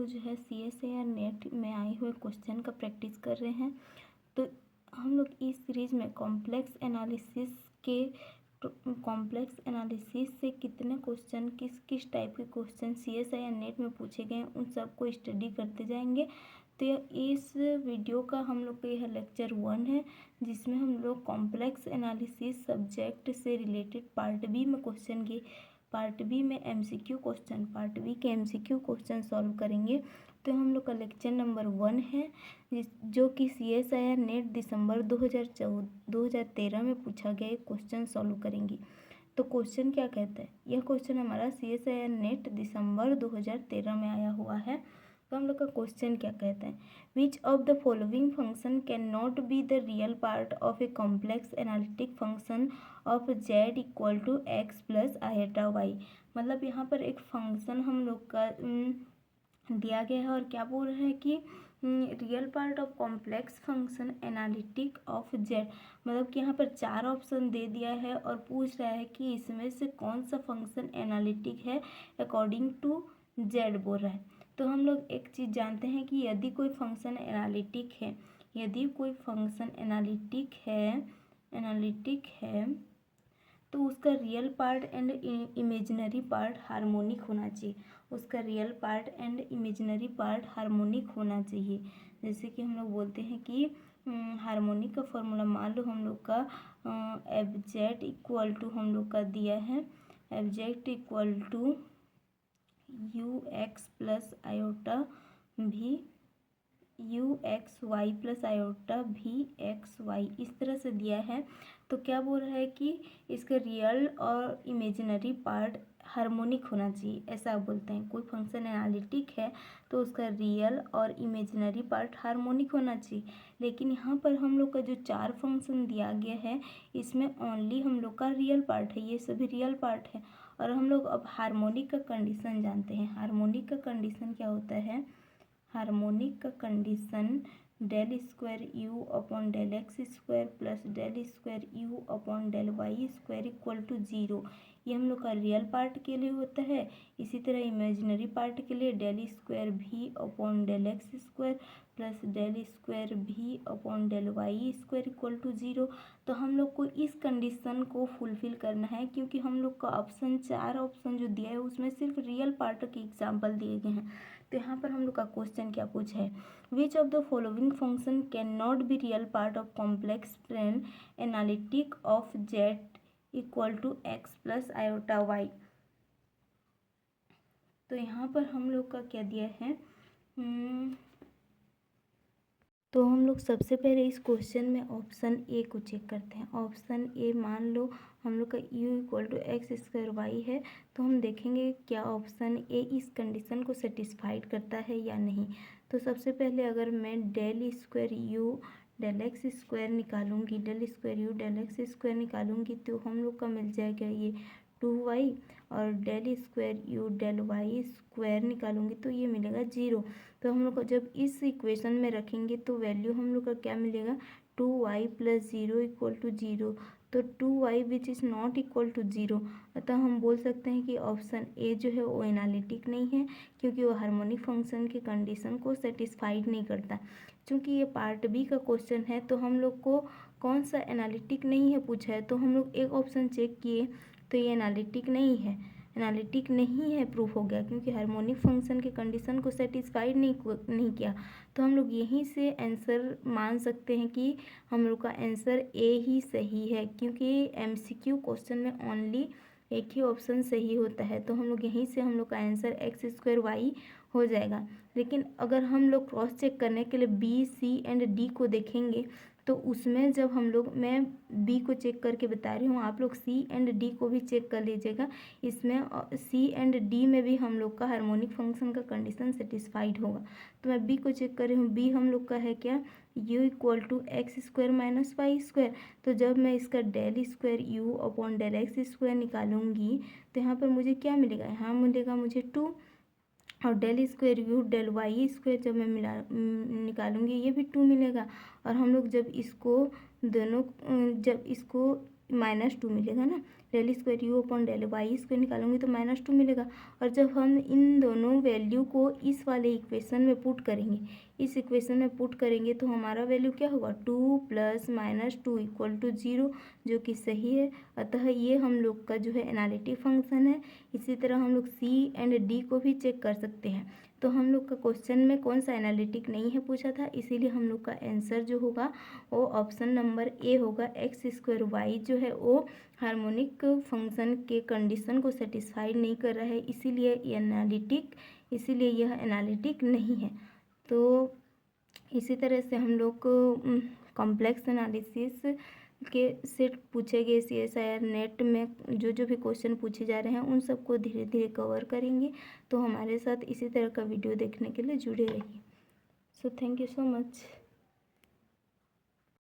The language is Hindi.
लोग जो है CSIR नेट में आए हुए क्वेश्चन का प्रैक्टिस कर रहे हैं। तो हम लोग इस सीरीज़ में कॉम्प्लेक्स एनालिसिस से कितने क्वेश्चन किस टाइप के क्वेश्चन CSIR नेट में पूछे गए हैं उन सबको स्टडी करते जाएंगे। तो इस वीडियो का हम लोग का यह लेक्चर 1 है, जिसमें हम लोग कॉम्प्लेक्स एनालिसिस सब्जेक्ट से रिलेटेड पार्ट बी में MCQ क्वेश्चन, पार्ट बी के MCQ क्वेश्चन सॉल्व करेंगे। तो हम लोग का लेक्चर नंबर 1 है, जो कि CSIR नेट दिसंबर 2013 में पूछा गया एक क्वेश्चन सॉल्व करेंगे। तो क्वेश्चन क्या कहता है, यह क्वेश्चन हमारा CSIR नेट दिसंबर 2013 में आया हुआ है। तो हम लोग का क्वेश्चन क्या कहता है, which of the following function can not be the real part of a complex analytic function of z equal to x plus iota y. मतलब यहाँ पर एक फंक्शन हम लोग का दिया गया है और क्या बोल रहा है कि real part of complex function analytic of z। मतलब कि यहाँ पर 4 ऑप्शन दे दिया है और पूछ रहा है कि इसमें से कौन सा फंक्शन एनालिटिक है अकॉर्डिंग टू z बोल रहा है। तो हम लोग एक चीज़ जानते हैं कि यदि कोई फंक्शन एनालिटिक है तो उसका real part and imaginary part harmonic होना चाहिए। जैसे कि हम लोग बोलते हैं कि हार्मोनिक का फॉर्मूला मान लो हम लोग का एब्जेक्ट इक्वल टू हम लोग का दिया है, एब्जेक्ट equal to ux plus iota भी uxy प्लस आयोटा vxy, इस तरह से दिया है। तो क्या बोल रहा है कि इसका रियल और इमेजिनरी पार्ट हार्मोनिक होना चाहिए, ऐसा बोलते हैं। कोई फंक्शन एनालिटिक है तो उसका रियल और इमेजिनरी पार्ट हार्मोनिक होना चाहिए। लेकिन यहाँ पर हम लोग का जो 4 फंक्शन दिया गया है इसमें ओनली हम लोग का रियल पार्ट है, ये सभी रियल पार्ट है। और हम लोग अब हार्मोनिक का कंडीशन जानते हैं। हार्मोनिक का कंडीशन क्या होता है, हार्मोनिक का condition del square u upon del x square plus del square u upon del y square equal to 0। ये हम लोग का रियल पार्ट के लिए होता है। इसी तरह इमेजिनरी पार्ट के लिए del square phi upon del x square plus del square phi upon del y square equal to 0। तो हम लोग को इस कंडीशन को फुलफिल करना है, क्योंकि हम लोग का 4 ऑप्शन जो दिया है उसमें सिर्फ रियल पार्ट के एग्जाम्पल दिए गए हैं। तो यहाँ पर हम लोग का क्वेश्चन क्या पूछा है, which of the following function can not be real part of complex plane analytic of z equal to x plus iota y. तो यहाँ पर हम लोग का क्या दिया है, तो हम लोग सबसे पहले इस क्वेश्चन में ऑप्शन ए को चेक करते हैं। ऑप्शन ए मान लो हम लोग का u equal to x square y है। तो हम देखेंगे क्या ऑप्शन ए इस कंडीशन को सेटिस्फाइड करता है या नहीं। तो सबसे पहले अगर मैं del square u del x square निकालूंगी, तो हम लोग का मिल जाएगा ये 2y, और del square u del y square निकालूंगी तो ये मिलेगा 0। तो हम लोग को जब इस इक्वेशन में रखेंगे तो वैल्यू हम लोग का क्या मिलेगा, 2y प्लस 0 इक्वल टू 0। तो 2y which is not equal to 0। अतः हम बोल सकते हैं कि ऑप्शन ए जो है वो एनालिटिक नहीं है, क्योंकि वो हार्मोनिक फंक्शन के कंडीशन को सेटिस्फाइड नहीं करता। चूँकि ये पार्ट बी का क्वेश्चन है तो हम लोग को कौन सा एनालिटिक नहीं है पूछा है, तो हम लोग एक ऑप्शन चेक किए तो ये एनालिटिक नहीं है, प्रूफ हो गया, क्योंकि हार्मोनिक फंक्शन के कंडीशन को सेटिस्फाइड नहीं किया। तो हम लोग यहीं से आंसर मान सकते हैं कि हम लोग का आंसर ए ही सही है, क्योंकि MCQ क्वेश्चन में ओनली एक ही ऑप्शन सही होता है। तो हम लोग यहीं से हम लोग का आंसर एक्स स्क्वायर वाई हो जाएगा। लेकिन अगर हम लोग क्रॉस चेक करने के लिए बी, सी एंड डी को देखेंगे तो उसमें जब हम लोग, मैं बी को चेक करके बता रही हूँ, आप लोग सी एंड डी को भी चेक कर लीजिएगा। इसमें सी एंड डी में भी हम लोग का हार्मोनिक फंक्शन का कंडीशन सेटिस्फाइड होगा। तो मैं बी को चेक कर रही हूँ, बी हम लोग का है क्या, u equal to x square minus y square. तो जब मैं इसका del square u upon del x square निकालूंगी तो यहाँ पर मुझे क्या मिलेगा, यहाँ मिलेगा मुझे 2, और del square u del y square जब मैं निकालूंगी ये भी 2 मिलेगा। और हम लोग जब इसको -2 मिलेगा ना। Del square u upon del y square निकालूंगी तो -2 मिलेगा। और जब हम इन दोनों वैल्यू को इस वाले इक्वेशन में पुट करेंगे, इस इक्वेशन में पुट करेंगे तो हमारा वैल्यू क्या होगा, 2 + -2 = 0, जो कि सही है। अतः ये हम लोग का जो है एनालिटिक फंक्शन है। इसी तरह हम लोग सी एंड डी को भी चेक कर सकते हैं। तो हम लोग का क्वेश्चन में कौन सा एनालिटिक नहीं है पूछा था, इसीलिए हम लोग का आंसर जो होगा वो ऑप्शन नंबर ए होगा। x² जो है वो हार्मोनिक फंक्शन के कंडीशन को सेटिस्फाई नहीं कर रहा है, इसीलिए यह एनालिटिक नहीं है। तो इसी तरह से हम लोग कॉम्प्लेक्स एनालिसिस के सेट पूछे गए CSIR नेट में जो भी क्वेश्चन पूछे जा रहे हैं उन सबको धीरे धीरे कवर करेंगे। तो हमारे साथ इसी तरह का वीडियो देखने के लिए जुड़े रहिए। So thank you so much.